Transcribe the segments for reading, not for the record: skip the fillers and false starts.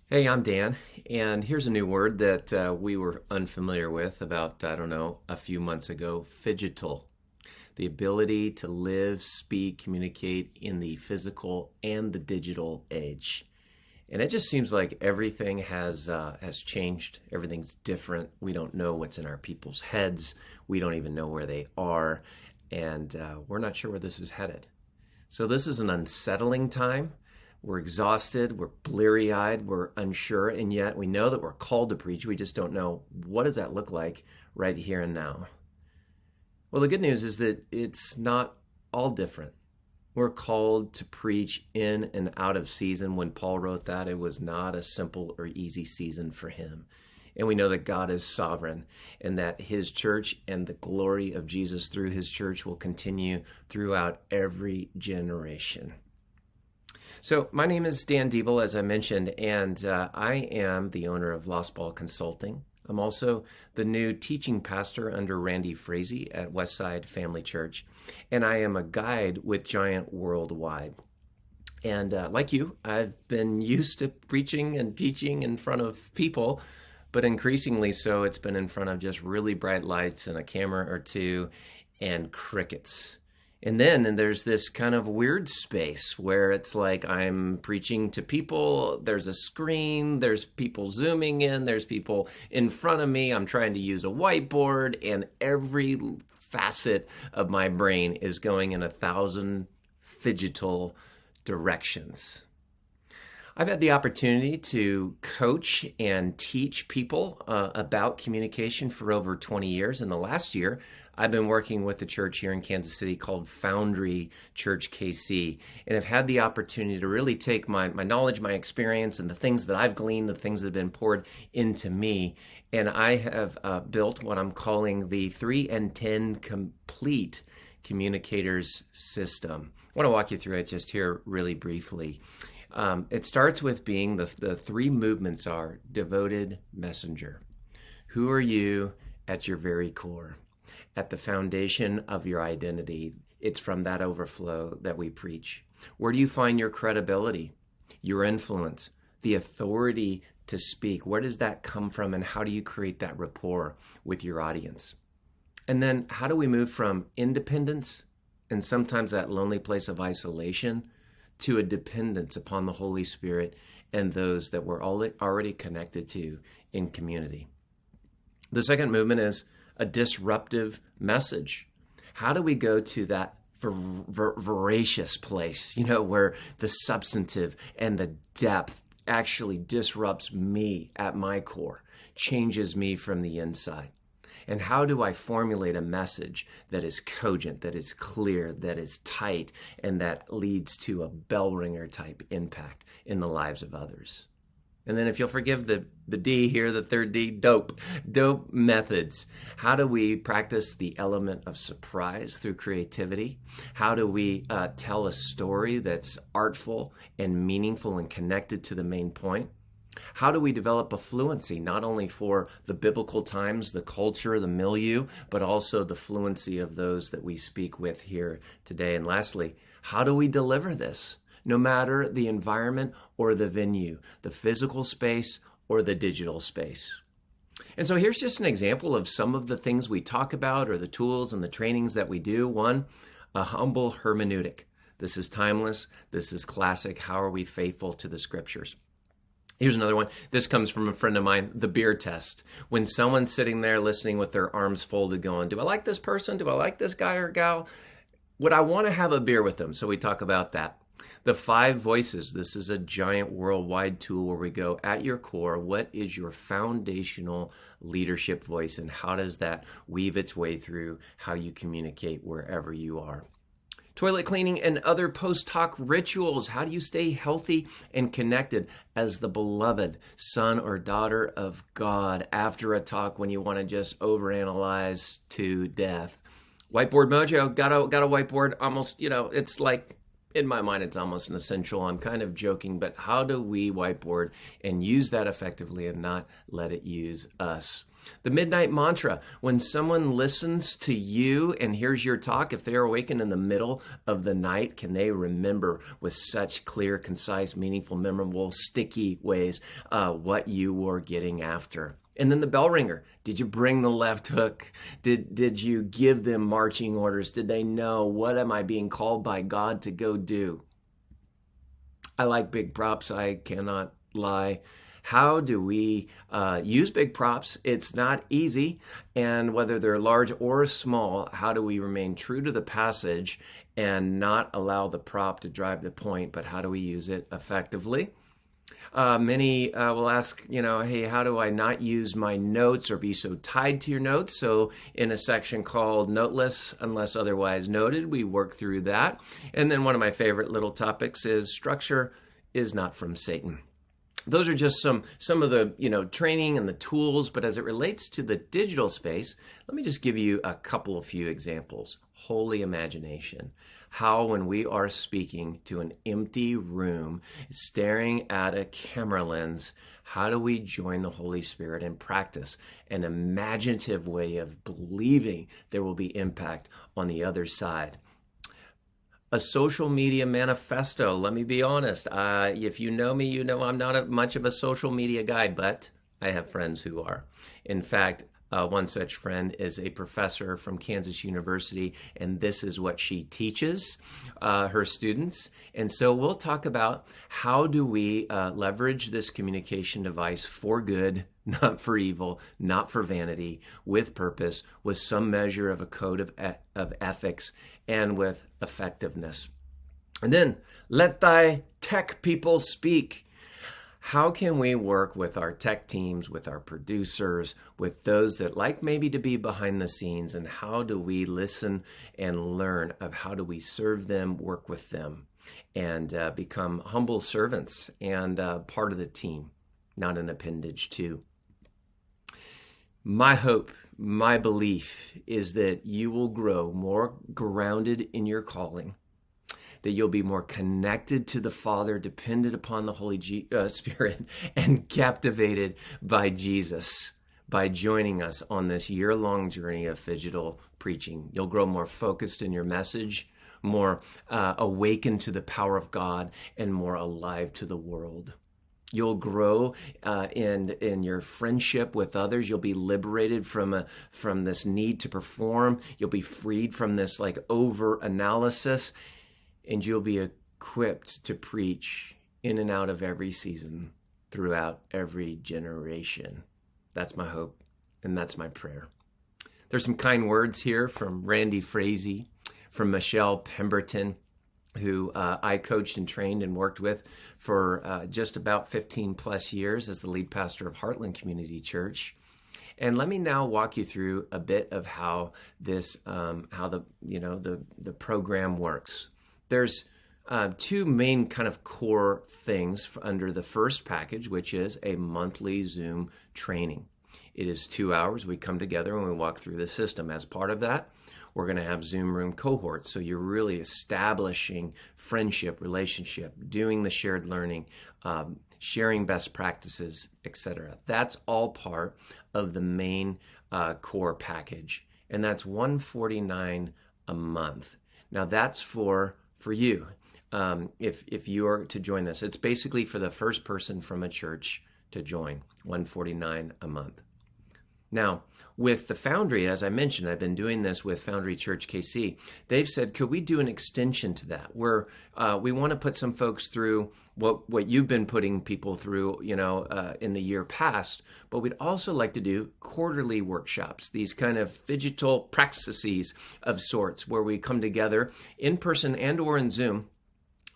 Hey, I'm Dan, and here's a new word that we were unfamiliar with about, I don't know, a few months ago: phygital. The ability to live, speak, communicate in the physical and the digital age. And it just seems like everything has changed. Everything's different. We don't know what's in our people's heads. We don't even know where they are, and we're not sure where this is headed. So this is an unsettling time. We're exhausted, we're bleary-eyed, we're unsure, and yet we know that we're called to preach. We just don't know what does that look like right here and now. Well, the good news is that it's not all different. We're called to preach in and out of season. When Paul wrote that, it was not a simple or easy season for him. And we know that God is sovereign and that his church and the glory of Jesus through his church will continue throughout every generation. So my name is Dan Deeble, as I mentioned, and I am the owner of Lost Ball Consulting. I'm also the new teaching pastor under Randy Frazee at Westside Family Church, and I am a guide with Giant Worldwide. And like you, I've been used to preaching and teaching in front of people, but increasingly so it's been in front of just really bright lights and a camera or two and crickets. And then there's this kind of weird space where it's like I'm preaching to people, there's a screen, there's people zooming in, there's people in front of me, I'm trying to use a whiteboard, and every facet of my brain is going in 1,000 phygital directions. I've had the opportunity to coach and teach people about communication for over 20 years. In the last year, I've been working with the church here in Kansas City called Foundry Church KC, and I've had the opportunity to really take my knowledge, my experience, and the things that I've gleaned, the things that have been poured into me, and I have built what I'm calling the 3 and 10 complete communicators system. I want to walk you through it just here really briefly. It starts with being the three movements are devoted messenger. Who are you at your very core? At the foundation of your identity. It's from that overflow that we preach. Where do you find your credibility, your influence, the authority to speak? Where does that come from, and how do you create that rapport with your audience? And then how do we move from independence and sometimes that lonely place of isolation to a dependence upon the Holy Spirit and those that we're already connected to in community? The second movement is a disruptive message. How do we go to that voracious place, where the substantive and the depth actually disrupts me at my core, changes me from the inside? And how do I formulate a message that is cogent, that is clear, that is tight, and that leads to a bell ringer type impact in the lives of others? And then if you'll forgive the D here, the third D, dope methods. How do we practice the element of surprise through creativity? How do we tell a story that's artful and meaningful and connected to the main point? How do we develop a fluency, not only for the biblical times, the culture, the milieu, but also the fluency of those that we speak with here today? And lastly, how do we deliver this? No matter the environment or the venue, the physical space or the digital space. And so here's just an example of some of the things we talk about or the tools and the trainings that we do. One, a humble hermeneutic. This is timeless. This is classic. How are we faithful to the scriptures? Here's another one. This comes from a friend of mine, the beer test. When someone's sitting there listening with their arms folded going, do I like this person? Do I like this guy or gal? Would I want to have a beer with them? So we talk about that. The 5 voices. This is a giant worldwide tool where we go at your core. What is your foundational leadership voice, and how does that weave its way through how you communicate wherever you are? Toilet cleaning and other post-talk rituals. How do you stay healthy and connected as the beloved son or daughter of God after a talk when you want to just overanalyze to death? Whiteboard mojo. Got a whiteboard. Almost, it's like In my mind, it's almost an essential. I'm kind of joking, but how do we whiteboard and use that effectively and not let it use us? The midnight mantra: when someone listens to you and hears your talk, if they are awakened in the middle of the night, can they remember with such clear, concise, meaningful, memorable, sticky ways what you were getting after? And then the bell ringer: did you bring the left hook? Did you give them marching orders? Did they know, what am I being called by God to go do? I like big props, I cannot lie. How do we use big props? It's not easy. And whether they're large or small, how do we remain true to the passage and not allow the prop to drive the point, but how do we use it effectively? Many will ask, hey, how do I not use my notes or be so tied to your notes? So in a section called Noteless Unless Otherwise Noted, we work through that. And then one of my favorite little topics is structure is not from Satan. Those are just some of the training and the tools, but as it relates to the digital space, let me just give you a couple of few examples. Holy imagination. How when we are speaking to an empty room, staring at a camera lens, how do we join the Holy Spirit and practice an imaginative way of believing there will be impact on the other side? A social media manifesto. Let me be honest. If you know me, you know I'm not much of a social media guy, but I have friends who are. In fact, one such friend is a professor from Kansas University, and this is what she teaches her students. And so we'll talk about how do we leverage this communication device for good, not for evil, not for vanity, with purpose, with some measure of a code of ethics, and with effectiveness. And then, let thy tech people speak. How can we work with our tech teams, with our producers, with those that like maybe to be behind the scenes, and how do we listen and learn of how do we serve them, work with them, and become humble servants and part of the team, not an appendage to. My hope, my belief is that you will grow more grounded in your calling, that you'll be more connected to the Father, dependent upon the Holy Spirit, and captivated by Jesus by joining us on this year-long journey of Phygital Preaching. You'll grow more focused in your message, more awakened to the power of God, and more alive to the world. You'll grow in your friendship with others. You'll be liberated from this need to perform. You'll be freed from this over-analysis, and you'll be equipped to preach in and out of every season throughout every generation. That's my hope, and that's my prayer. There's some kind words here from Randy Frazee, from Michelle Pemberton, who I coached and trained and worked with for just about 15 plus years as the lead pastor of Heartland Community Church. And let me now walk you through a bit of how this, how the program works. There's two main kind of core things under the first package, which is a monthly Zoom training. It is 2 hours. We come together and we walk through the system. As part of that, we're going to have Zoom room cohorts. So you're really establishing friendship, relationship, doing the shared learning, sharing best practices, etc. That's all part of the main core package. And that's $149 a month. Now that's for you. If you are to join this, it's basically for the first person from a church to join, $149 a month. Now, with the Foundry, as I mentioned, I've been doing this with Foundry Church KC. They've said, could we do an extension to that where we want to put some folks through what you've been putting people through, in the year past, but we'd also like to do quarterly workshops, these kind of Phygital practices of sorts, where we come together in person and or in Zoom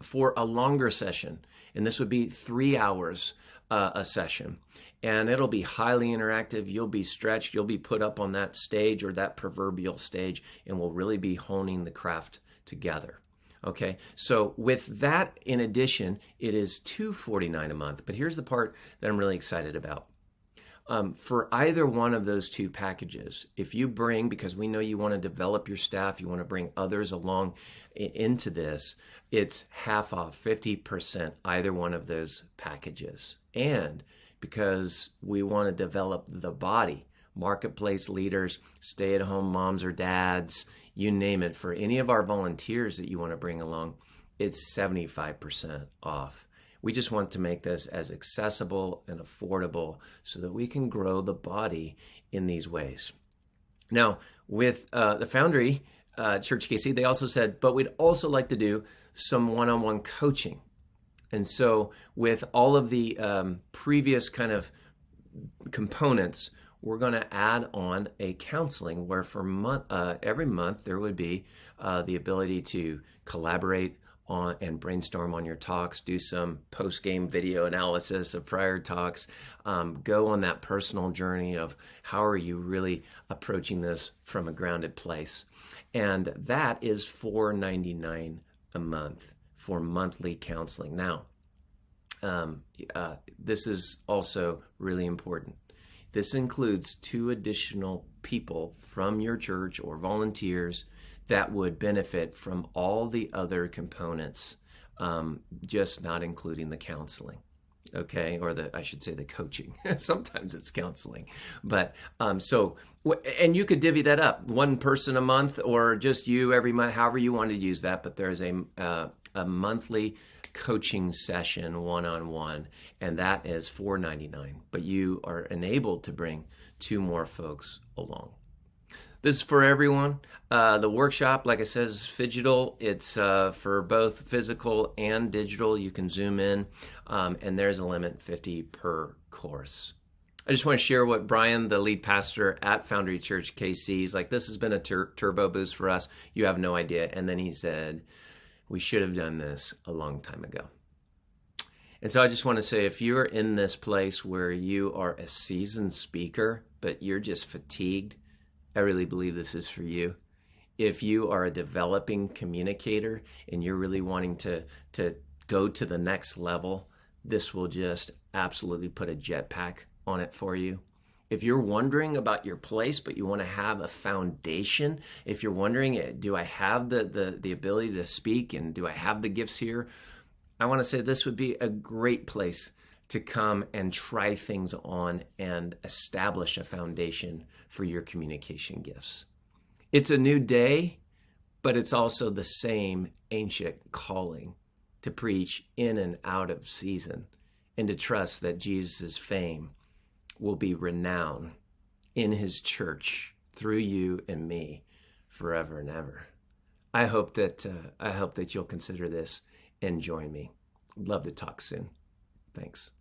for a longer session. And this would be 3 hours a session. And it'll be highly interactive. You'll be stretched. You'll be put up on that stage or that proverbial stage, and we'll really be honing the craft together. Okay, so with that, in addition, it is $249 a month. But here's the part that I'm really excited about. For either one of those two packages, if you bring, because we know you want to develop your staff, you want to bring others along into this, it's half off, 50%, either one of those packages. And because we want to develop the body, marketplace leaders, stay-at-home moms or dads, you name it, for any of our volunteers that you want to bring along, it's 75% off. We just want to make this as accessible and affordable so that we can grow the body in these ways. Now, with the Foundry Church KC, they also said, but we'd also like to do some one-on-one coaching. And so with all of the previous kind of components, we're going to add on a counseling where for every month there would be the ability to collaborate on and brainstorm on your talks, do some post-game video analysis of prior talks, go on that personal journey of how are you really approaching this from a grounded place. And that is $4.99 a month for monthly counseling. Now, this is also really important. This includes 2 additional people from your church or volunteers that would benefit from all the other components, just not including the counseling, okay? Or I should say the coaching. Sometimes it's counseling. But and you could divvy that up, 1 person a month or just you every month, however you want to use that. But there's a monthly coaching session one-on-one, and that is $4.99. But you are enabled to bring 2 more folks along. This is for everyone. The workshop, like I said, is Phygital. It's for both physical and digital. You can zoom in, and there's a limit, 50 per course. I just want to share what Brian, the lead pastor at Foundry Church KC, is like, this has been a turbo boost for us. You have no idea. And then he said, we should have done this a long time ago. And so I just want to say, if you're in this place where you are a seasoned speaker, but you're just fatigued, I really believe this is for you. If you are a developing communicator and you're really wanting to go to the next level, this will just absolutely put a jetpack on it for you. If you're wondering about your place, but you want to have a foundation, if you're wondering, do I have the ability to speak and do I have the gifts here? I want to say this would be a great place to come and try things on and establish a foundation for your communication gifts. It's a new day, but it's also the same ancient calling to preach in and out of season and to trust that Jesus' fame will be renowned in his church through you and me forever and ever. I hope that you'll consider this and join me. Love to talk soon. Thanks.